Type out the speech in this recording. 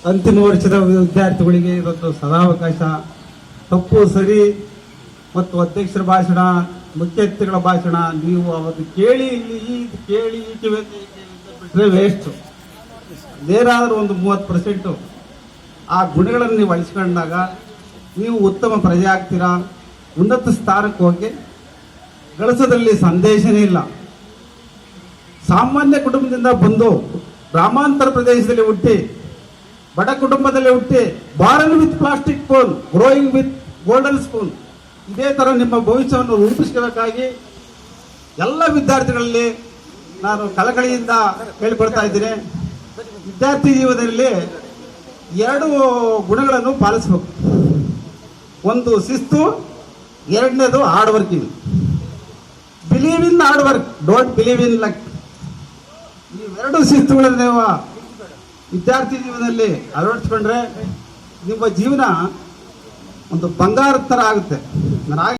ಅಂತಿಮ ವರ್ಷದ ವಿದ್ಯಾರ್ಥಿಗಳಿಗೆ ಇದೊಂದು ಸದಾವಕಾಶ. ತಪ್ಪು ಸರಿ ಮತ್ತು ಅಧ್ಯಕ್ಷರ ಭಾಷಣ, ಮುಖ್ಯ ಅತಿಥಿಗಳ ಭಾಷಣ ನೀವು ಅವತ್ತು ಕೇಳಿ ಇಲ್ಲಿ ಕೇಳಿ ಈ ಬಿಟ್ಟರೆ ವೇಸ್ಟ್. ಏನಾದರೂ ಒಂದು 30% ಆ ಗುಣಗಳನ್ನು ನೀವು ಅಳಿಸ್ಕೊಂಡಾಗ ನೀವು ಉತ್ತಮ ಪ್ರಜೆ ಆಗ್ತೀರಾ. ಉನ್ನತ ಸ್ಥಾನಕ್ಕೆ ಹೋಗಿ ಗಳಿಸೋದ್ರಲ್ಲಿ ಸಂದೇಶನೇ ಇಲ್ಲ. ಸಾಮಾನ್ಯ ಕುಟುಂಬದಿಂದ ಬಂದು ಗ್ರಾಮಾಂತರ ಪ್ರದೇಶದಲ್ಲಿ ಹುಟ್ಟಿ, ಬಡ ಕುಟುಂಬದಲ್ಲಿ ಹುಟ್ಟಿ, ಬಾರನ್ with plastic spoon, growing with golden spoon, ಇದೇ ತರ ನಿಮ್ಮ ಭವಿಷ್ಯವನ್ನು ರೂಪಿಸಬೇಕಾಗಿ ಎಲ್ಲ ವಿದ್ಯಾರ್ಥಿಗಳಲ್ಲಿ ನಾನು ಕಳಕಳಿಯಿಂದ ಕೇಳಿಕೊಳ್ತಾ ಇದ್ದೀನಿ. ವಿದ್ಯಾರ್ಥಿ ಜೀವನದಲ್ಲಿ 2 ಗುಣಗಳನ್ನು ಪಾಲಿಸಬೇಕು. ಒಂದು ಶಿಸ್ತು, ಎರಡನೇದು hard working. Believe in hard work, don't believe in luck. ಇವೆರಡು ಶಿಸ್ತುಗಳನ್ನು ನೀವು ವಿದ್ಯಾರ್ಥಿ ಜೀವನದಲ್ಲಿ ಅಳವಡಿಸಿಕೊಂಡ್ರೆ ನಿಮ್ಮ ಜೀವನ ಒಂದು ಬಂಗಾರದ ಥರ ಆಗುತ್ತೆ.